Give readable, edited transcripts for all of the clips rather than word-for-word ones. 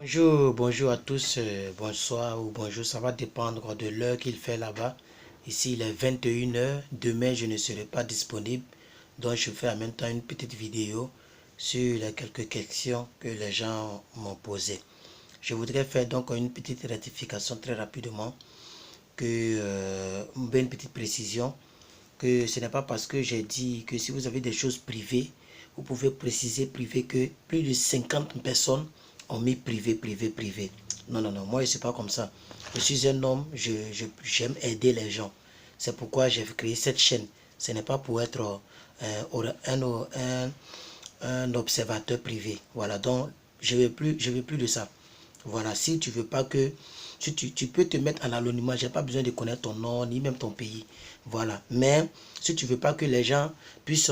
Bonjour, bonjour à tous, bonsoir ou bonjour, ça va dépendre de l'heure qu'il fait là-bas. Ici, il est 21 heures. Demain, je ne serai pas disponible, donc je fais en même temps une petite vidéo sur les quelques questions que les gens m'ont posées. Je voudrais faire donc une petite rectification très rapidement, une petite précision, que ce n'est pas parce que j'ai dit que si vous avez des choses privées, vous pouvez préciser privé que plus de 50 personnes ont mis privé, privé, privé. Non, non, non, moi je ne suis pas comme ça. Je suis un homme, j'aime aider les gens. C'est pourquoi j'ai créé cette chaîne. Ce n'est pas pour être un observateur privé. Voilà, donc je ne veux plus de ça. Voilà, si tu veux pas que... Tu peux te mettre en anonymat, j'ai pas besoin de connaître ton nom, ni même ton pays. Voilà, mais si tu veux pas que les gens puissent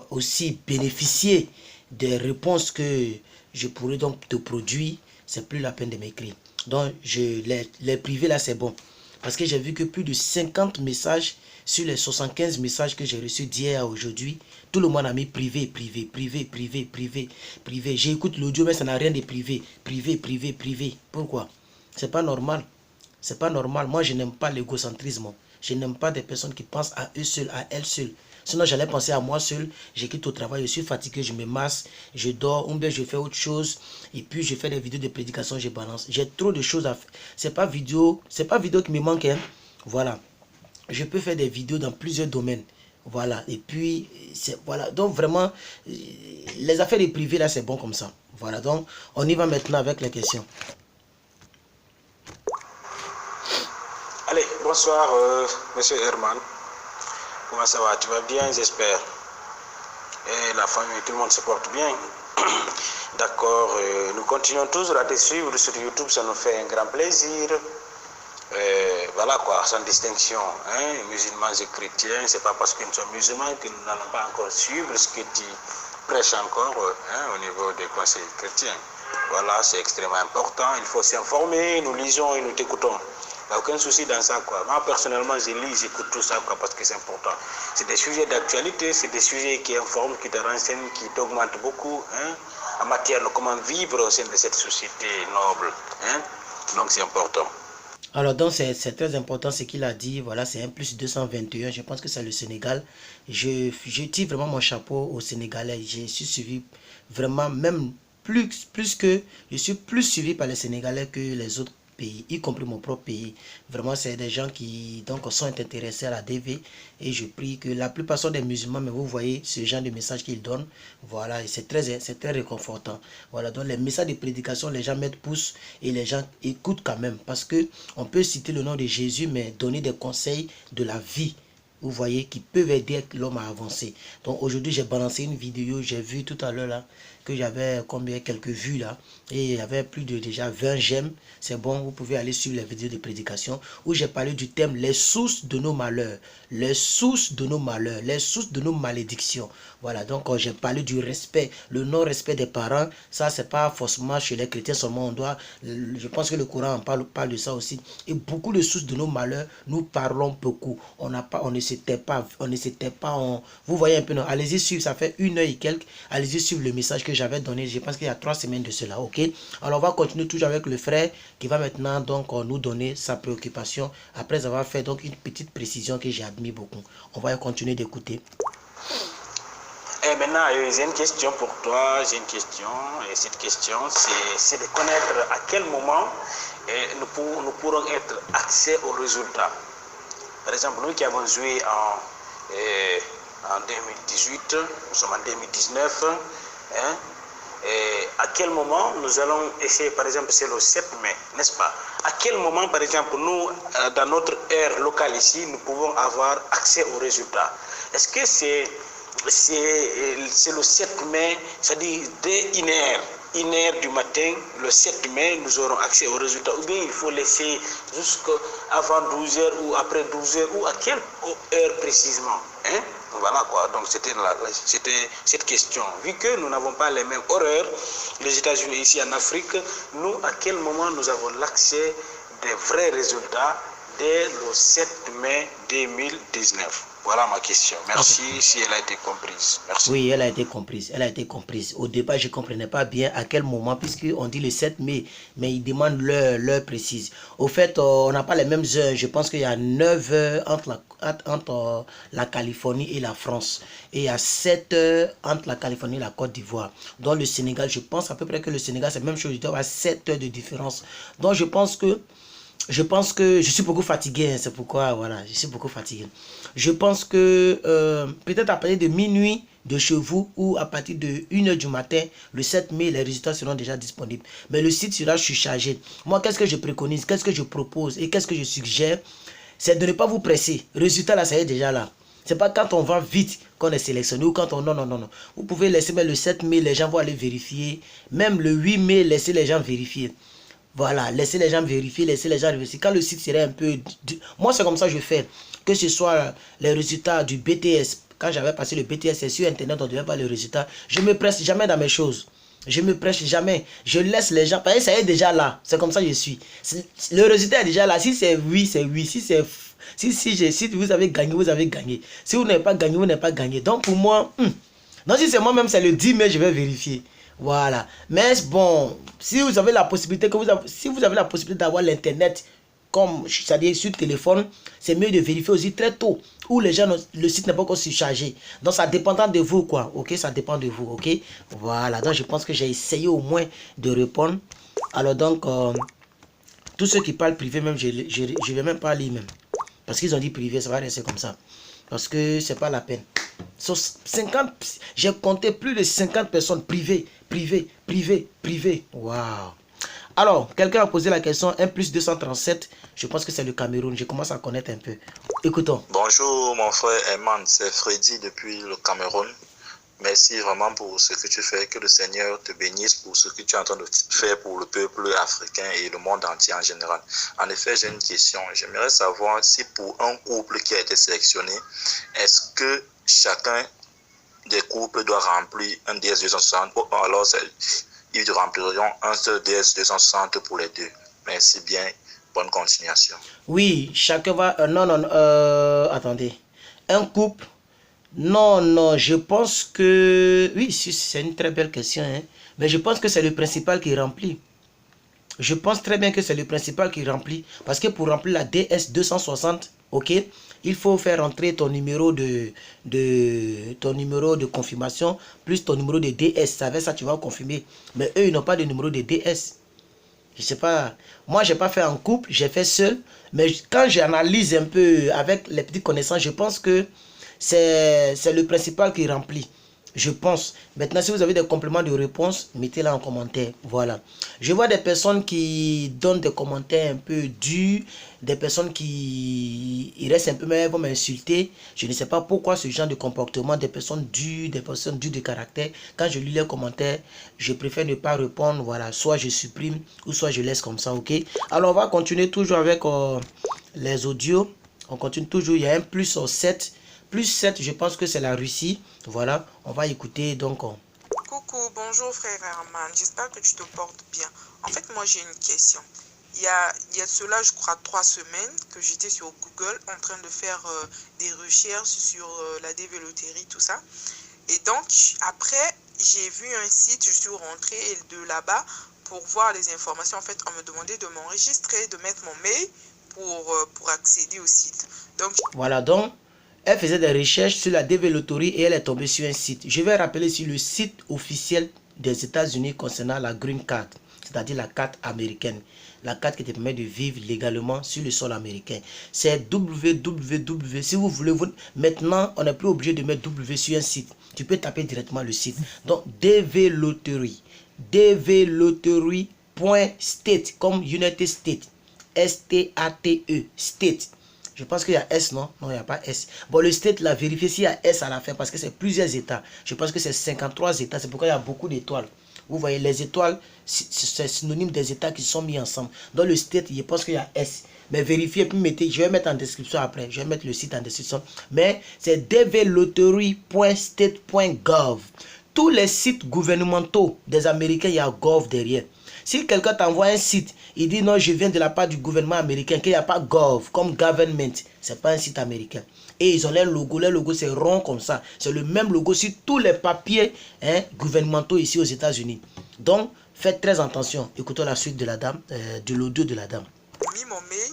aussi bénéficier des réponses que je pourrais donc te produire, c'est plus la peine de m'écrire. Donc, les privés là, c'est bon. Parce que j'ai vu que plus de 50 messages sur les 75 messages que j'ai reçus d'hier à aujourd'hui, tout le monde a mis privé, privé, privé, privé, privé, privé. J'écoute l'audio, mais ça n'a rien de privé. Privé, privé, privé. Pourquoi? C'est pas normal. C'est pas normal. Moi, je n'aime pas l'égocentrisme. Je n'aime pas des personnes qui pensent à eux seuls, à elles seules. Sinon, j'allais penser à moi seul. Je quitte au travail, je suis fatigué, je me masse, je dors, ou bien je fais autre chose. Et puis, je fais des vidéos de prédication, je balance. J'ai trop de choses à faire. C'est pas vidéo qui me manque. Hein. Voilà. Je peux faire des vidéos dans plusieurs domaines. Voilà. Et puis, voilà. Donc, vraiment, les affaires des privés, là, c'est bon comme ça. Voilà. Donc, on y va maintenant avec les questions. Allez, bonsoir, monsieur Herman. Comment ça va? Tu vas bien, j'espère? Et la famille, tout le monde se porte bien. D'accord, nous continuons toujours à te suivre sur YouTube, ça nous fait un grand plaisir. Voilà quoi, sans distinction, hein, musulmans et chrétiens, c'est pas parce que nous sommes musulmans que nous n'allons pas encore suivre ce que tu prêches encore au niveau des conseils chrétiens. Voilà, c'est extrêmement important, il faut s'informer, nous lisons et nous t'écoutons. Il n'y a aucun souci dans ça, quoi. Moi, personnellement, je lis, j'écoute tout ça, quoi, parce que c'est important. C'est des sujets d'actualité, c'est des sujets qui informent, qui te renseignent, qui t'augmentent beaucoup, hein, en matière de comment vivre au sein de cette société noble, hein. Donc, c'est important. Alors, donc, c'est très important ce qu'il a dit. Voilà, c'est un plus 221. Je pense que c'est le Sénégal. Je tire vraiment mon chapeau au Sénégalais. Je suis suivi vraiment, même plus que... Je suis plus suivi par les Sénégalais que les autres pays, y compris mon propre pays. Vraiment, c'est des gens qui donc sont intéressés à la DV. Et je prie que la plupart sont des musulmans, mais vous voyez ce genre de message qu'ils donnent. Voilà, et c'est très réconfortant. Voilà, donc les messages de prédication, les gens mettent pouce et les gens écoutent quand même. Parce que on peut citer le nom de Jésus, mais donner des conseils de la vie, vous voyez, qui peuvent aider l'homme à avancer. Donc aujourd'hui, j'ai balancé une vidéo, j'ai vu tout à l'heure là, que j'avais combien, quelques vues là, et il y avait plus de déjà 20 j'aime. C'est bon, vous pouvez aller sur les vidéos de prédication, où j'ai parlé du thème les sources de nos malheurs, les sources de nos malheurs, les sources de nos malédictions. Voilà, donc j'ai parlé du respect, le non-respect des parents. Ça, c'est pas forcément chez les chrétiens seulement, on doit, je pense que le Coran en parle de ça aussi. Et beaucoup de sources de nos malheurs, nous parlons beaucoup. On ne s'était pas, vous voyez un peu, non? Allez-y suivre, ça fait 1 heure et quelques. Allez-y suivre le message que j'avais donné, je pense qu'il y a 3 semaines de cela, ok? Alors, on va continuer toujours avec le frère qui va maintenant donc nous donner sa préoccupation après avoir fait donc une petite précision que j'ai admis beaucoup. On va continuer d'écouter. Et maintenant, j'ai une question pour toi, j'ai une question, et cette question, c'est de connaître à quel moment nous pourrons être accès aux résultats. Par exemple, nous qui avons joué en 2018, nous sommes en 2019, hein, et à quel moment nous allons essayer, par exemple, c'est le 7 mai, n'est-ce pas? À quel moment, par exemple, nous, dans notre ère locale ici, nous pouvons avoir accès aux résultats? Est-ce que c'est le 7 mai, c'est-à-dire dès 1h du matin, le 7 mai, nous aurons accès aux résultats. Ou bien il faut laisser jusqu'avant 12h ou après 12h, ou à quelle heure précisément, hein? Voilà quoi, donc c'était cette question. Vu que nous n'avons pas les mêmes horaires, les États-Unis ici en Afrique, nous, à quel moment nous avons l'accès des vrais résultats dès le 7 mai 2019? Voilà ma question. Merci Ok. si elle a été comprise. Merci. Oui, elle a été comprise. Elle a été comprise. Au départ, je ne comprenais pas bien à quel moment, puisqu'on dit le 7 mai, mais ils demandent l'heure précise. Au fait, on n'a pas les mêmes heures. Je pense qu'il y a 9 heures entre la Californie et la France. Et il y a 7 heures entre la Californie et la Côte d'Ivoire. Dans le Sénégal, je pense à peu près que le Sénégal, c'est la même chose. Il doit y avoir 7 heures de différence. Donc, je pense que je suis beaucoup fatigué, hein, c'est pourquoi, voilà, je suis beaucoup fatigué. Je pense que peut-être à partir de minuit de chez vous ou à partir de 1 h du matin, le 7 mai, les résultats seront déjà disponibles. Mais le site sera surchargé. Moi, qu'est-ce que je préconise, qu'est-ce que je propose et qu'est-ce que je suggère, c'est de ne pas vous presser. Le résultat, là, ça y est déjà là. C'est pas quand on va vite qu'on est sélectionné ou quand on... Non, non, non, non. Vous pouvez laisser, mais le 7 mai, les gens vont aller vérifier. Même le 8 mai, laissez les gens vérifier. Voilà, laissez les gens vérifier, laissez les gens vérifier. Quand le site serait un peu... Moi, c'est comme ça que je fais. Que ce soit les résultats du BTS. Quand j'avais passé le BTS, c'est sur Internet, on ne devait pas les résultats. Je ne me presse jamais dans mes choses. Je ne me presse jamais. Je laisse les gens... Parce que ça est déjà là. C'est comme ça que je suis. Le résultat est déjà là. Si c'est oui, c'est oui. Si c'est... Si vous avez gagné, vous avez gagné. Si vous n'avez pas gagné, vous n'avez pas gagné. Donc pour moi... Non, si c'est moi-même, c'est le 10 mai, je vais vérifier. Voilà. Mais bon, si vous avez la possibilité, si vous avez la possibilité d'avoir l'internet, comme c'est-à-dire sur téléphone, c'est mieux de vérifier aussi très tôt, où les gens, le site n'est pas encore surchargé. Donc ça dépend de vous, quoi. Ok, ça dépend de vous, ok. Voilà. Donc je pense que j'ai essayé au moins de répondre. Alors donc, tous ceux qui parlent privé, même, je ne vais même pas lire même. Parce qu'ils ont dit privé, ça va rester comme ça. Parce que c'est pas la peine. Sur 50, j'ai compté plus de 50 personnes privées, privées. Waouh. Alors, quelqu'un a posé la question 1 plus 237. Je pense que c'est le Cameroun. Je commence à connaître un peu. Écoutons. Bonjour mon frère Herman, c'est Freddy depuis le Cameroun. Merci vraiment pour ce que tu fais. Que le Seigneur te bénisse pour ce que tu es en train de faire pour le peuple africain et le monde entier en général. En effet, j'ai une question. J'aimerais savoir si pour un couple qui a été sélectionné, est-ce que chacun des couples doit remplir un DS260 ou alors ils rempliront un seul DS260 pour les deux. Merci bien. Bonne continuation. Oui, chacun va... non, non, attendez. Un couple... Non, non, je pense que... Oui, c'est une très belle question, hein. Mais je pense que c'est le principal qui remplit. Je pense très bien que c'est le principal qui remplit. Parce que pour remplir la DS260, ok, il faut faire entrer ton numéro de confirmation plus ton numéro de DS. Avec ça, tu vas confirmer. Mais eux, ils n'ont pas de numéro de DS. Je sais pas. Moi, j'ai pas fait en couple, j'ai fait seul. Mais quand j'analyse un peu avec les petites connaissances, je pense que c'est le principal qui remplit. Je pense. Maintenant, si vous avez des compléments de réponse, mettez-les en commentaire. Voilà. Je vois des personnes qui donnent des commentaires un peu durs. Des personnes qui restent un peu, mais vont m'insulter. Je ne sais pas pourquoi ce genre de comportement. Des personnes dures de caractère. Quand je lis les commentaires, je préfère ne pas répondre. Voilà. Soit je supprime ou soit je laisse comme ça. Ok. Alors, on va continuer toujours avec les audios. On continue toujours. Il y a un plus 7. Plus 7, je pense que c'est la Russie. Voilà, on va écouter donc. Coucou, bonjour frère Herman, j'espère que tu te portes bien. En fait, moi j'ai une question. Il y a cela, je crois, 3 semaines que j'étais sur Google en train de faire des recherches sur la dévéloterie, tout ça. Et donc, après, j'ai vu un site, je suis rentrée de là-bas pour voir les informations. En fait, on me demandait de m'enregistrer, de mettre mon mail pour accéder au site. Donc, voilà, donc, elle faisait des recherches sur la dévéloterie et elle est tombée sur un site. Je vais rappeler sur le site officiel des États-Unis concernant la Green Card, c'est-à-dire la carte américaine. La carte qui te permet de vivre légalement sur le sol américain. C'est www. Si vous voulez, maintenant, on n'est plus obligé de mettre W sur un site. Tu peux taper directement le site. Donc, dévéloterie. Dévéloterie.state, comme United States. S-T-A-T-E. State. Je pense qu'il y a S, non? Non, il n'y a pas S. Bon, le state l'a vérifié s'il y a S à la fin parce que c'est plusieurs États. Je pense que c'est 53 États. C'est pourquoi il y a beaucoup d'étoiles. Vous voyez, les étoiles, c'est synonyme des États qui sont mis ensemble. Dans le state, je pense qu'il y a S. Mais vérifiez, puis mettez, je vais mettre en description après. Je vais mettre le site en description. Mais c'est develotery.state.gov. Tous les sites gouvernementaux des Américains, il y a gov derrière. Si quelqu'un t'envoie un site, il dit non, je viens de la part du gouvernement américain, qu'il n'y a pas gov, comme government, c'est pas un site américain. Et ils ont leur logo c'est rond comme ça. C'est le même logo sur tous les papiers gouvernementaux ici aux États-Unis. Donc, faites très attention. Écoutons la suite de la dame, de l'audio de la dame. Mis mon mail.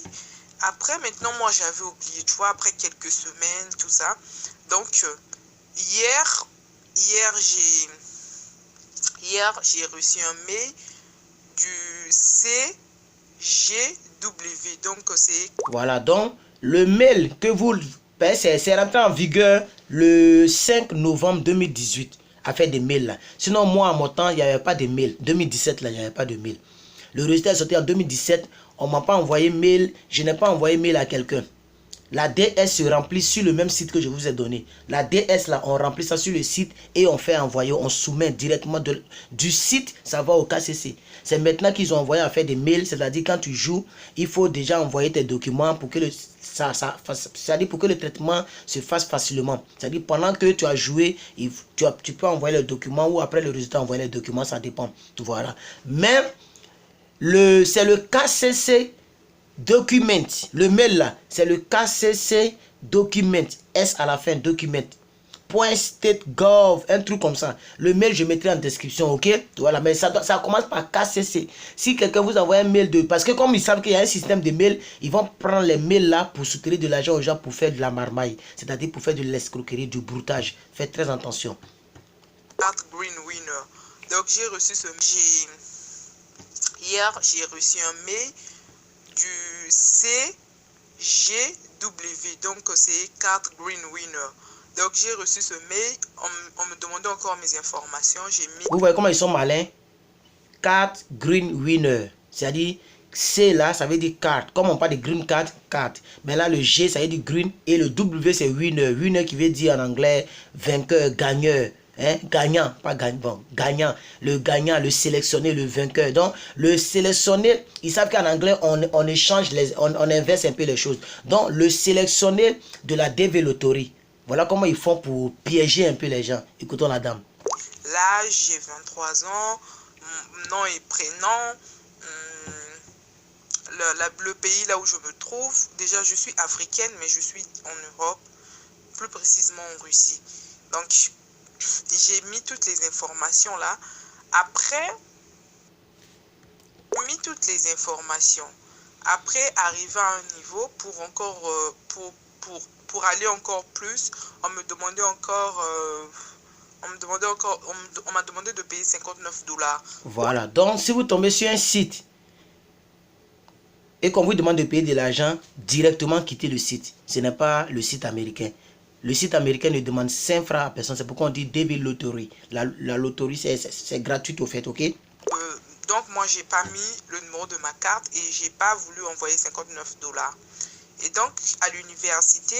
Après, maintenant, moi, j'avais oublié, tu vois, après quelques semaines, tout ça. Donc, hier, j'ai reçu un mail du CGW. Donc, c'est... Voilà, donc, le mail que vous... C'est rentré en vigueur le 5 novembre 2018. À faire des mails là. Sinon, moi, à mon temps, il n'y avait pas de mail. 2017, là, il n'y avait pas de mail. Le résultat est sorti en 2017. On ne m'a pas envoyé mail. Je n'ai pas envoyé mail à quelqu'un. La DS se remplit sur le même site que je vous ai donné. La DS, là, on remplit ça sur le site et on fait envoyer, on soumet directement du site, ça va au KCC. C'est maintenant qu'ils ont envoyé à faire des mails, c'est-à-dire quand tu joues, il faut déjà envoyer tes documents pour que c'est-à-dire pour que le traitement se fasse facilement. C'est-à-dire pendant que tu as joué, tu peux envoyer le document ou après le résultat envoyer le document, ça dépend. Voilà. Mais c'est le KCC document. Le mail là, c'est le KCC document. S à la fin, document. .state.gov, un truc comme ça. Le mail, je mettrai en description, ok? Voilà, mais ça commence par KCC. Si quelqu'un vous envoie un mail parce que comme ils savent qu'il y a un système de mail, ils vont prendre les mails là pour soutenir de l'argent aux gens pour faire de la marmaille. C'est-à-dire pour faire de l'escroquerie, du broutage. Faites très attention. Green Winner. Donc, j'ai reçu hier, j'ai reçu un mail du CGW. Donc, c'est carte Green Winner. Donc, j'ai reçu ce mail. On me demandait encore mes informations. J'ai mis... Vous voyez comment ils sont malins? Carte Green Winner. C'est-à-dire, C là, ça veut dire carte. Comme on parle de green card, carte. Mais là, le G, ça veut dire green. Et le W, c'est winner. Winner qui veut dire en anglais vainqueur, gagneur. Hein? Gagnant, pas gagnant. Bon, gagnant. Le gagnant, le sélectionné, le vainqueur. Donc, le sélectionné, ils savent qu'en anglais, on échange, on inverse un peu les choses. Donc, le sélectionné de la DV Lottery. Voilà comment ils font pour piéger un peu les gens. Écoutons la dame. L'âge, j'ai 23 ans. Nom et prénom. Le pays là où je me trouve. Déjà, je suis africaine, mais je suis en Europe. Plus précisément en Russie. Donc, j'ai mis toutes les informations là. Après, mis toutes les informations. Après, arriver à un niveau pour encore... pour aller encore plus, on m'a demandé de payer $59. Voilà, donc si vous tombez sur un site et qu'on vous demande de payer de l'argent, directement quittez le site. Ce n'est pas le site américain. Le site américain ne demande 5 francs à personne. C'est pourquoi on dit DV Lottery. La loterie, c'est gratuit au fait, ok? Donc moi, j'ai pas mis le numéro de ma carte et j'ai pas voulu envoyer $59. Et donc, à l'université,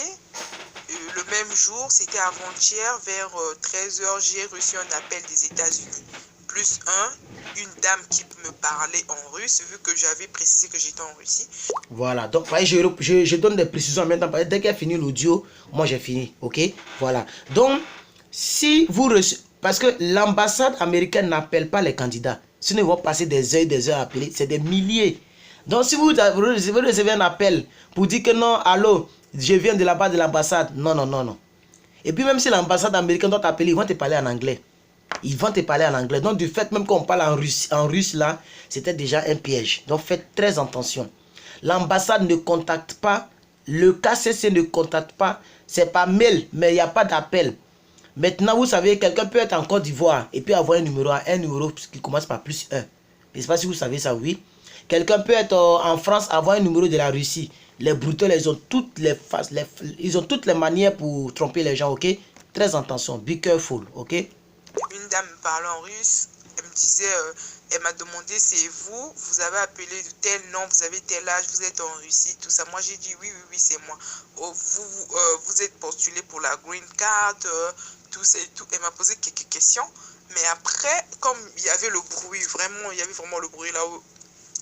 le même jour, c'était avant-hier, vers 13 h, j'ai reçu un appel des États-Unis. Plus une dame qui me parlait en russe, vu que j'avais précisé que j'étais en Russie. Voilà, donc je donne des précisions maintenant. Dès qu'elle finit l'audio, moi j'ai fini, ok? Voilà. Donc, si vous recevez... Parce que l'ambassade américaine n'appelle pas les candidats. Sinon, ils vont passer des heures à appeler. C'est des milliers. Donc, si vous recevez un appel pour dire que non, allô, je viens de la part de l'ambassade. Non, non, non, non. Et puis, même si l'ambassade américaine doit t'appeler, ils vont te parler en anglais. Ils vont te parler en anglais. Donc, du fait même qu'on parle en russe là, c'était déjà un piège. Donc, faites très attention. L'ambassade ne contacte pas. Le KCC ne contacte pas. C'est par mail, mais il n'y a pas d'appel. Maintenant, vous savez, quelqu'un peut être en Côte d'Ivoire et puis avoir un numéro qui commence par +1. Je ne sais pas si vous savez ça, oui. Quelqu'un peut être en France, avoir un numéro de la Russie. Les brouteurs, ils ont toutes les faces, ils ont toutes les manières pour tromper les gens, ok? Très attention, be careful, ok? Une dame me parlait en russe, elle me disait, elle m'a demandé, c'est vous avez appelé de tel nom, vous avez tel âge, vous êtes en Russie, tout ça. Moi, j'ai dit oui, c'est moi. Oh, vous êtes postulé pour la green card, tout ça et tout. Elle m'a posé quelques questions, mais après, comme il y avait le bruit, il y avait vraiment le bruit là où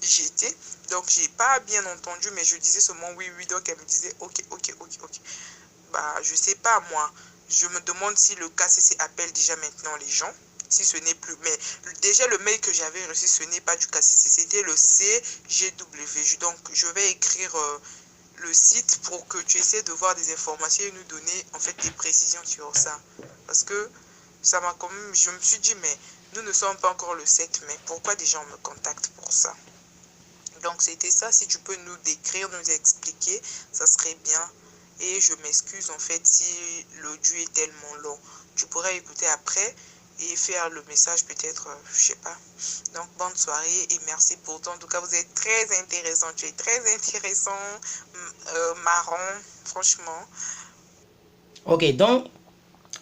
j'étais, donc j'ai pas bien entendu, mais je disais seulement oui, donc elle me disait ok. Bah, je sais pas moi, je me demande si le KCC appelle déjà maintenant les gens, si ce n'est plus. Mais déjà, le mail que j'avais reçu, ce n'est pas du KCC, c'était le CGW. Donc, je vais écrire le site pour que tu essaies de voir des informations et nous donner en fait des précisions sur ça. Parce que ça m'a quand même, je me suis dit, mais nous ne sommes pas encore le 7 mai. Pourquoi des gens me contactent pour ça? Donc, c'était ça. Si tu peux nous décrire, nous expliquer, ça serait bien. Et je m'excuse en fait si l'audio est tellement long. Tu pourrais écouter après et faire le message peut-être, je sais pas. Donc bonne soirée et merci pour tout. En tout cas, vous êtes très intéressant. Tu es très intéressant, marrant, franchement. Ok, donc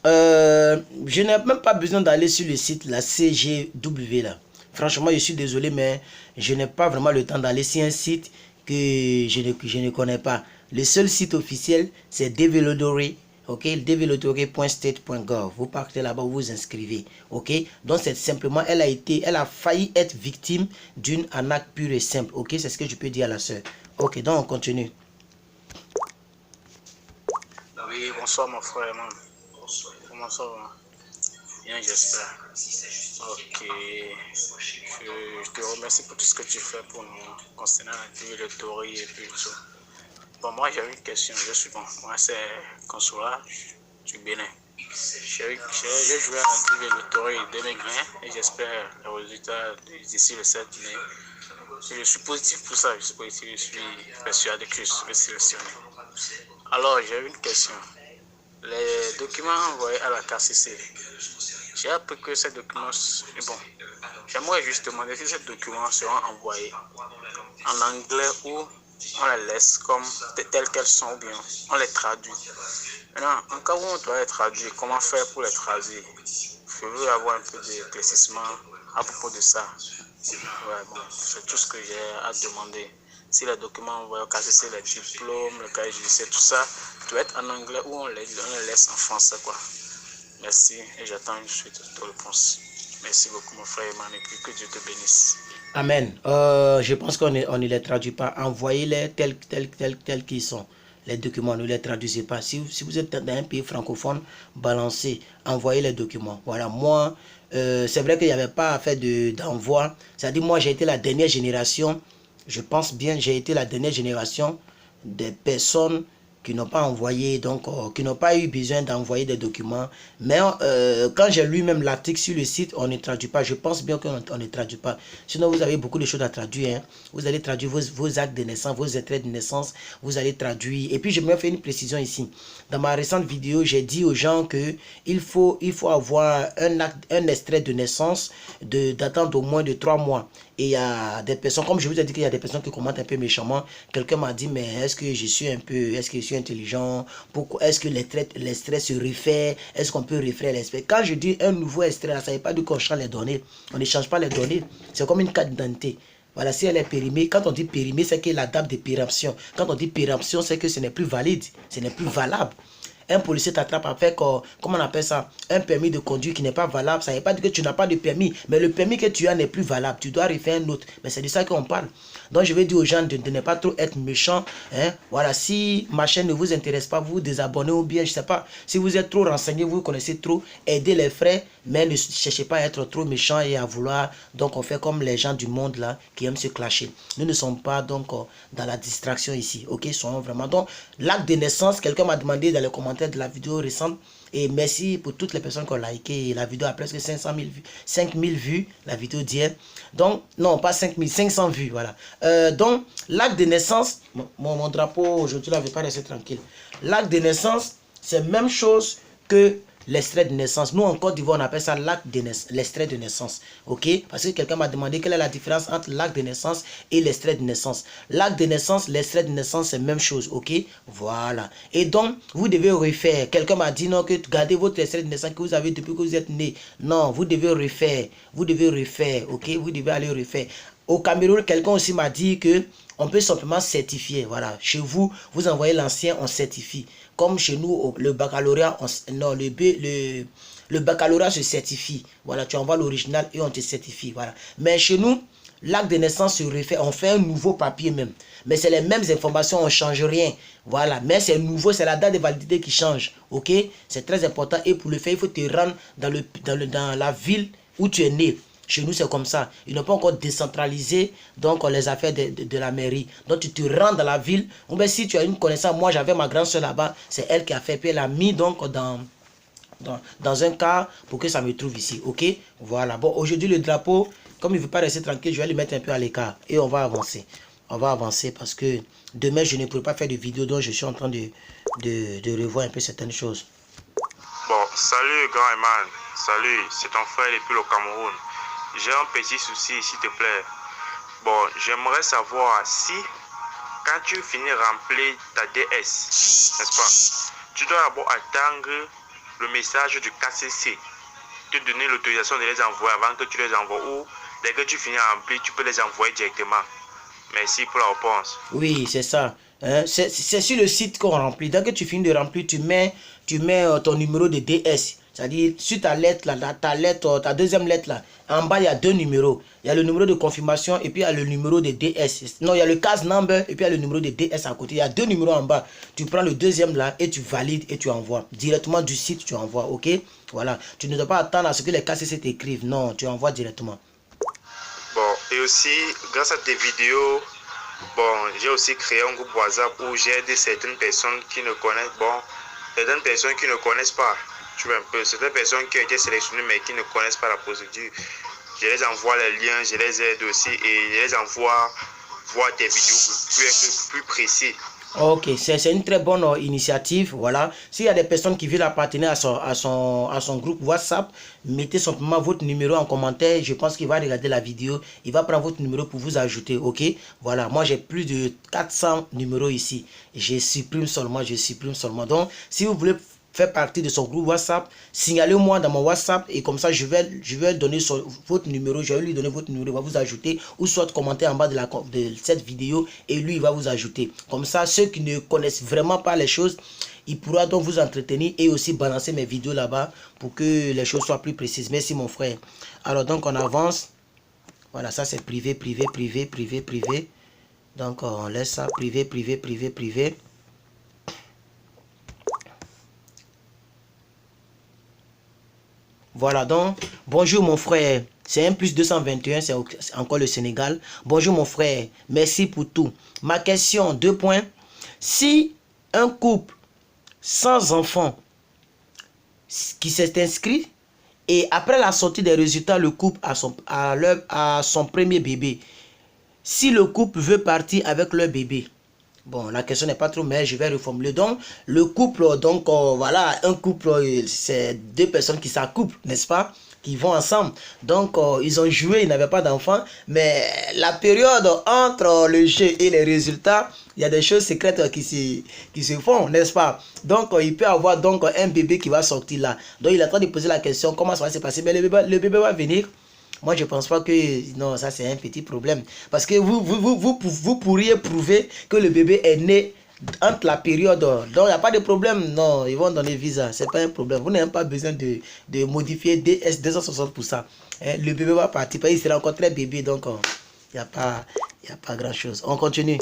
je n'ai même pas besoin d'aller sur le site la CGW là. Franchement, je suis désolé, mais je n'ai pas vraiment le temps d'aller sur un site que je ne connais pas. Le seul site officiel, c'est Developtory, ok, developtory.state.gov. Vous partez là-bas, vous vous inscrivez, ok. Donc, c'est simplement, elle a failli être victime d'une arnaque pure et simple, ok. C'est ce que je peux dire à la soeur. Ok, donc on continue. Oui, bonsoir mon frère. Comment ça va? Bien, j'espère. Ok, je te remercie pour tout ce que tu fais pour nous concernant le Tori et puis tout. Bon, moi j'ai une question. Moi c'est Consola du Bénin. J'ai joué à le Tori 2020 et j'espère le résultat d'ici le 7 mai. Je suis positif pour ça. Je suis persuadé que je serai sélectionné. Alors j'ai une question. Les documents envoyés à la KCC. J'ai appris que ces documents, bon, j'aimerais juste demander si ces documents seront envoyés en anglais ou on les laisse comme telles qu'elles sont ou bien on les traduit. Maintenant, en cas où on doit les traduire, comment faire pour les traduire? Je veux avoir un peu d'éclaircissement à propos de ça. Ouais, bon, c'est tout ce que j'ai à demander. Si les documents envoyés au KCC, les diplômes, le cahier judiciaire, tout ça doit être en anglais ou on les laisse en français, quoi. Merci et j'attends une suite de réponse. Merci beaucoup mon frère Emmanuel, que Dieu te bénisse. Amen. Je pense qu'on ne les traduit pas. Envoyez-les tels qu'ils sont. Les documents, ne les traduisez pas. Si vous êtes dans un pays francophone, balancez, envoyez les documents. Voilà, moi, c'est vrai qu'il n'y avait pas à faire d'envoi. C'est-à-dire, moi, j'ai été la dernière génération, je pense bien, j'ai été la dernière génération des personnes qui n'ont pas envoyé, donc qui n'ont pas eu besoin d'envoyer des documents. Mais quand j'ai lu même l'article sur le site, on ne traduit pas. Je pense bien qu'on ne traduit pas. Sinon, vous avez beaucoup de choses à traduire. Hein. Vous allez traduire vos actes de naissance, vos extraits de naissance. Vous allez traduire. Et puis, je me fais une précision ici. Dans ma récente vidéo, j'ai dit aux gens que il faut avoir un extrait de naissance datant d'au moins de 3 mois. Et il y a des personnes, comme je vous ai dit qu'il y a des personnes qui commentent un peu méchamment. Quelqu'un m'a dit, mais est-ce que je suis intelligent? Pourquoi est-ce que l'extrait se refait? Est-ce qu'on peut refaire l'extrait? Quand je dis un nouveau extrait, ça ne veut pas dire qu'on change les données. On ne change pas les données. C'est comme une carte d'identité. Voilà, si elle est périmée, quand on dit périmée, c'est que la date de péremption. Quand on dit péremption, c'est que ce n'est plus valide, ce n'est plus valable. Un policier t'attrape avec, comment on appelle ça, un permis de conduire qui n'est pas valable. Ça ne veut pas dire que tu n'as pas de permis, mais le permis que tu as n'est plus valable. Tu dois refaire un autre. Mais c'est de ça qu'on parle. Donc je vais dire aux gens de ne pas trop être méchants. Hein? Voilà, si ma chaîne ne vous intéresse pas, vous désabonnez ou bien, je ne sais pas. Si vous êtes trop renseigné, vous connaissez trop, aidez les frères, mais ne cherchez pas à être trop méchant et à vouloir. Donc on fait comme les gens du monde là qui aiment se clasher. Nous ne sommes pas donc dans la distraction ici. Ok, soyons vraiment. Donc l'acte de naissance, quelqu'un m'a demandé dans les commentaires de la vidéo récente. Et merci pour toutes les personnes qui ont liké. La vidéo a presque 5000 vues, la vidéo d'hier. Donc, non, pas 5000, 500 vues, voilà. Donc, l'acte de naissance, mon drapeau aujourd'hui là ne veut pas rester tranquille. L'acte de naissance, c'est la même chose que l'extrait de naissance. Nous, en Côte d'Ivoire, on appelle ça l'extrait de naissance. Ok? Parce que quelqu'un m'a demandé quelle est la différence entre l'acte de naissance et l'extrait de naissance. L'acte de naissance, l'extrait de naissance, c'est la même chose. Ok? Voilà. Et donc, vous devez refaire. Quelqu'un m'a dit non, que gardez votre extrait de naissance que vous avez depuis que vous êtes né. Non, vous devez refaire. Vous devez refaire. Ok? Vous devez aller refaire. Au Cameroun, quelqu'un aussi m'a dit que on peut simplement certifier. Voilà. Chez vous, vous envoyez l'ancien, on certifie. Comme chez nous, le baccalauréat, le baccalauréat se certifie. Voilà, tu envoies l'original et on te certifie. Voilà. Mais chez nous, l'acte de naissance se refait, on fait un nouveau papier même. Mais c'est les mêmes informations, on ne change rien. Voilà, mais c'est nouveau, c'est la date de validité qui change. Ok, c'est très important. Et pour le faire, il faut te rendre dans la ville où tu es né. Chez nous, c'est comme ça. Ils n'ont pas encore décentralisé donc les affaires de la mairie. Donc, tu te rends dans la ville. Ou bien, si tu as une connaissance, moi, j'avais ma grande soeur là-bas. C'est elle qui a fait. Puis, elle a mis donc dans un cas pour que ça me trouve ici. Ok, voilà. Bon, aujourd'hui, le drapeau, comme il ne veut pas rester tranquille, je vais le mettre un peu à l'écart. Et on va avancer. On va avancer parce que demain, je ne pourrai pas faire de vidéo. Donc, je suis en train de revoir un peu certaines choses. Bon, salut, grand Eman. Salut, c'est ton frère depuis le Cameroun. J'ai un petit souci, s'il te plaît. Bon, j'aimerais savoir si, quand tu finis de remplir ta DS, n'est-ce pas, tu dois d'abord attendre le message du KCC, te donner l'autorisation de les envoyer avant que tu les envoies, ou dès que tu finis de remplir, tu peux les envoyer directement. Merci pour la réponse. Oui, c'est ça. Hein? C'est sur le site qu'on remplit. Dès que tu finis de remplir, tu mets ton numéro de DS. C'est-à-dire, sur ta lettre, là, ta deuxième lettre, là, en bas, il y a deux numéros. Il y a le numéro de confirmation et puis il y a le numéro de DS. Non, il y a le case number et puis il y a le numéro de DS à côté. Il y a deux numéros en bas. Tu prends le deuxième là et tu valides et tu envoies. Directement du site, tu envoies, ok? Voilà. Tu ne dois pas attendre à ce que les KCC t'écrivent. Non, tu envoies directement. Bon, et aussi, grâce à tes vidéos, bon, j'ai aussi créé un groupe WhatsApp où j'ai aidé certaines personnes qui ne connaissent, certaines personnes qui ne connaissent pas. Tu vois un peu, certaines personnes qui ont été sélectionnées mais qui ne connaissent pas la procédure. Je les envoie les liens, je les aide aussi et je les envoie voir tes vidéos plus précis. Ok, c'est une très bonne initiative, voilà. S'il y a des personnes qui veulent appartenir à son groupe WhatsApp, mettez simplement votre numéro en commentaire. Je pense qu'il va regarder la vidéo, il va prendre votre numéro pour vous ajouter, ok. Voilà, moi j'ai plus de 400 numéros ici. Je supprime seulement. Donc, si vous voulez faire partie de son groupe WhatsApp, signalez-moi dans mon WhatsApp et comme ça je vais donner votre numéro, je vais lui donner votre numéro, il va vous ajouter ou soit commenter en bas de cette vidéo et lui il va vous ajouter. Comme ça ceux qui ne connaissent vraiment pas les choses, il pourra donc vous entretenir et aussi balancer mes vidéos là-bas pour que les choses soient plus précises. Merci mon frère. Alors donc on avance. Voilà, ça c'est privé. Donc on laisse ça privé. Voilà donc, bonjour mon frère, c'est un plus 221, c'est encore le Sénégal. Bonjour mon frère, merci pour tout. Ma question, 2 points. Si un couple sans enfant qui s'est inscrit et après la sortie des résultats, le couple a son premier bébé, si le couple veut partir avec leur bébé, bon, la question n'est pas trop, mais je vais reformuler. Donc, le couple, donc, voilà, un couple, c'est 2 personnes qui s'accouplent, n'est-ce pas? Qui vont ensemble. Donc, ils ont joué, ils n'avaient pas d'enfants. Mais la période entre le jeu et les résultats, il y a des choses secrètes qui se font, n'est-ce pas? Donc, il peut avoir donc un bébé qui va sortir là. Donc, il est en train de poser la question, comment ça va se passer? Mais le bébé va venir. Moi, je ne pense pas que... Non, ça, c'est un petit problème. Parce que vous pourriez prouver que le bébé est né entre la période... Donc, il n'y a pas de problème. Non, ils vont donner visa. Ce n'est pas un problème. Vous n'avez pas besoin de modifier DS 260 pour ça. Hein, le bébé va partir. Il sera encore très bébé. Donc, il n'y a pas grand-chose. On continue.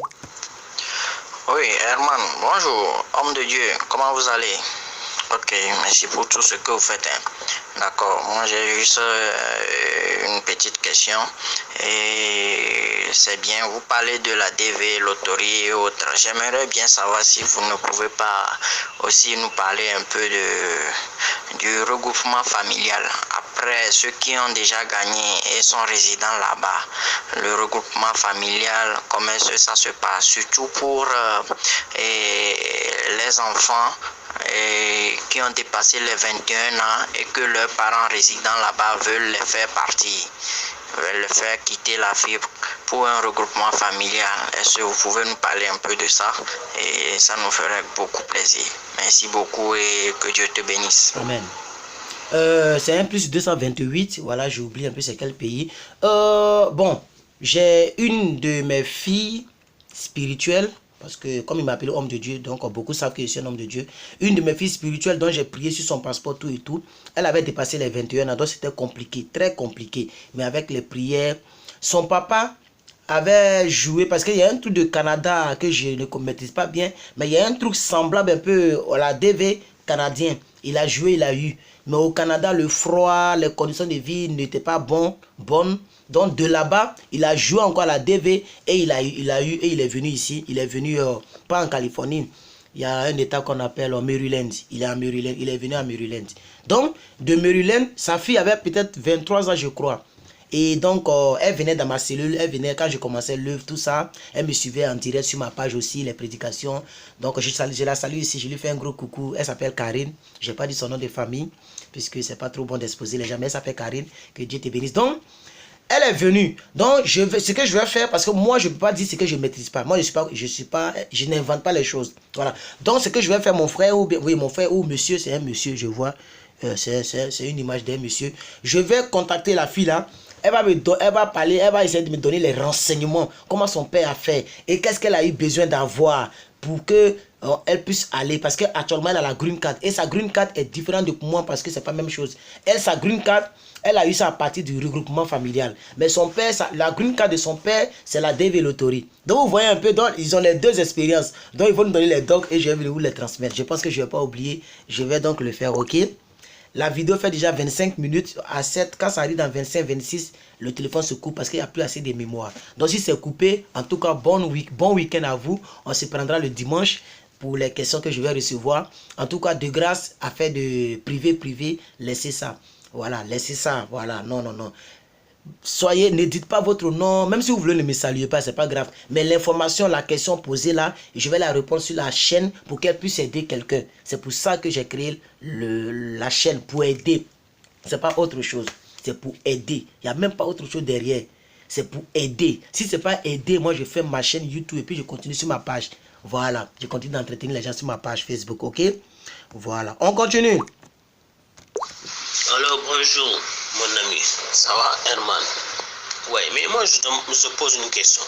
Oui, Herman, bonjour. Homme de Dieu, comment vous allez? Ok, merci pour tout ce que vous faites. D'accord, moi j'ai juste une petite question. Et c'est bien, vous parlez de la DV, loterie et autres. J'aimerais bien savoir si vous ne pouvez pas aussi nous parler un peu du regroupement familial. Après, ceux qui ont déjà gagné et sont résidents là-bas, le regroupement familial, comment ça se passe? Surtout pour les enfants qui ont dépassé les 21 ans et que leurs parents résidant là-bas veulent les faire partir, veulent les faire quitter la fibre pour un regroupement familial. Est-ce que vous pouvez nous parler un peu de ça? Et ça nous ferait beaucoup plaisir. Merci beaucoup et que Dieu te bénisse. Amen. C'est un plus 228. Voilà, j'ai oublié un peu c'est quel pays. Bon, j'ai une de mes filles spirituelles. Parce que comme il m'appelle homme de Dieu, donc beaucoup savent que je suis un homme de Dieu. Une de mes filles spirituelles dont j'ai prié sur son passeport, tout et tout, elle avait dépassé les 21 ans, donc c'était compliqué, très compliqué. Mais avec les prières, son papa avait joué, parce qu'il y a un truc de Canada que je ne maîtrise pas bien, mais il y a un truc semblable un peu à la DV canadien. Il a joué, il a eu. Mais au Canada, le froid, les conditions de vie n'étaient pas bonnes. Donc de là-bas, il a joué encore à la DV et il est venu ici. Il est venu, pas en Californie. Il y a un état qu'on appelle Maryland. Il est à Maryland. Il est venu à Maryland. Donc, de Maryland, sa fille avait peut-être 23 ans, je crois. Et donc, elle venait dans ma cellule, elle venait quand je commençais l'œuvre, tout ça. Elle me suivait en direct sur ma page aussi, les prédications. Donc, je la salue ici, je lui fais un gros coucou. Elle s'appelle Karine. Je n'ai pas dit son nom de famille, puisque c'est pas trop bon d'exposer les gens, mais elle s'appelle Karine. Que Dieu te bénisse. Donc, elle est venue. Donc, ce que je vais faire, parce que moi, je ne peux pas dire ce que je ne maîtrise pas. Moi, je n'invente pas les choses. Voilà. Donc, ce que je vais faire, mon frère, mon frère ou monsieur, c'est un monsieur, je vois. C'est une image d'un monsieur. Je vais contacter la fille là. Elle va parler, elle va essayer de me donner les renseignements. Comment son père a fait et qu'est-ce qu'elle a eu besoin d'avoir pour que elle puisse aller. Parce qu'actuellement, elle a la green card. Et sa green card est différente de moi parce que c'est pas la même chose. Elle, sa green card, elle a eu ça à partir du regroupement familial. Mais son père, la green card de son père, c'est la DV Lottery. Donc vous voyez un peu, donc, ils ont les deux expériences. Donc ils vont nous donner les docs et je vais vous les transmettre. Je pense que je ne vais pas oublier. Je vais donc le faire, ok? La vidéo fait déjà 25 minutes. À 7, quand ça arrive dans 25-26, le téléphone se coupe parce qu'il n'y a plus assez de mémoire. Donc si c'est coupé, en tout cas, bon week-end à vous. On se prendra le dimanche pour les questions que je vais recevoir. En tout cas, de grâce, affaire de privé, laissez ça. Voilà, laissez ça. Voilà, non. Soyez, ne dites pas votre nom, même si vous voulez ne me saluer pas, c'est pas grave. Mais l'information, la question posée là, je vais la répondre sur la chaîne pour qu'elle puisse aider quelqu'un. C'est pour ça que j'ai créé la chaîne, pour aider. C'est pas autre chose, c'est pour aider. Il n'y a même pas autre chose derrière. C'est pour aider. Si c'est pas aider, moi je fais ma chaîne YouTube et puis je continue sur ma page. Voilà, je continue d'entretenir les gens sur ma page Facebook, ok? Voilà, on continue. Alors bonjour mon ami, ça va Herman? Oui, mais moi je me pose une question.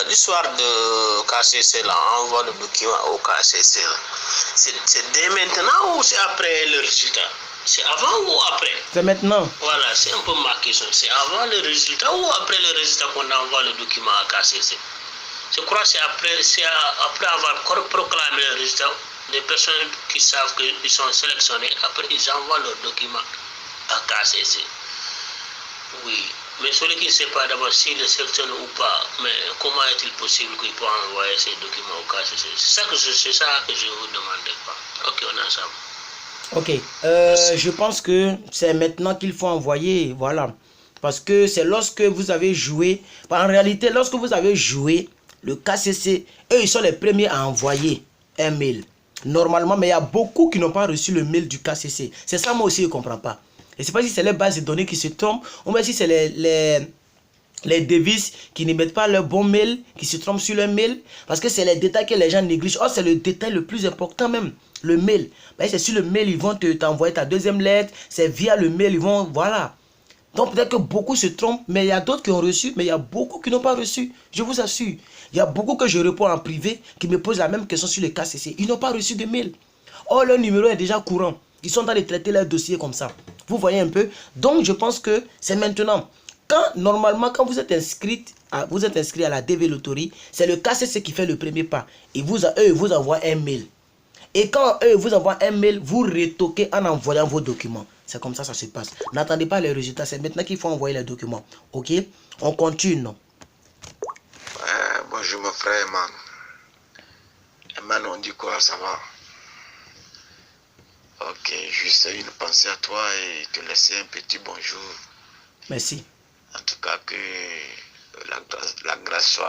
L'histoire de KCC là, envoie le document au KCC là, c'est dès maintenant ou c'est après le résultat? C'est avant ou après? C'est maintenant. Voilà, c'est un peu ma question. C'est avant le résultat ou après le résultat qu'on envoie le document à KCC? Je crois que c'est après avoir proclamé le résultat. Les personnes qui savent qu'ils sont sélectionnés, après ils envoient leurs documents à KCC. Oui, mais celui qui ne sait pas d'abord s'il est sélectionné ou pas, mais comment est-il possible qu'il puisse envoyer ces documents au KCC? C'est ça que je vous demande. Ok, on est ensemble. Ok, je pense que c'est maintenant qu'il faut envoyer, voilà. Parce que c'est lorsque vous avez joué, en réalité, lorsque vous avez joué, le KCC, eux, ils sont les premiers à envoyer un mail. Normalement, mais il y a beaucoup qui n'ont pas reçu le mail du KCC. C'est ça, moi aussi, je ne comprends pas. Et c'est pas si c'est les bases de données qui se trompent, ou bien si c'est les devises qui ne mettent pas leur bon mail, qui se trompent sur leur mail. Parce que c'est les détails que les gens négligent. Oh, c'est le détail le plus important même, le mail. Ben, c'est sur le mail, ils vont t'envoyer ta deuxième lettre. C'est via le mail, ils vont, voilà. Donc peut-être que beaucoup se trompent, mais il y a d'autres qui ont reçu, mais il y a beaucoup qui n'ont pas reçu. Je vous assure. Il y a beaucoup que je réponds en privé qui me posent la même question sur le KCC. Ils n'ont pas reçu de mail. Oh, leur numéro est déjà courant. Ils sont en train de traiter leur dossier comme ça. Vous voyez un peu. Donc je pense que c'est maintenant. Normalement, quand vous êtes inscrit à la DV Lottery, c'est le KCC qui fait le premier pas. Et eux, ils vous envoient un mail. Et quand eux vous envoient un mail, vous retoquez en envoyant vos documents. C'est comme ça ça se passe. N'attendez pas les résultats. C'est maintenant qu'il faut envoyer les documents. Ok? On continue. Bonjour mon frère Eman. Eman, on dit quoi? Ça va? Ok, juste une pensée à toi et te laisser un petit bonjour. Merci. En tout cas, que la grâce soit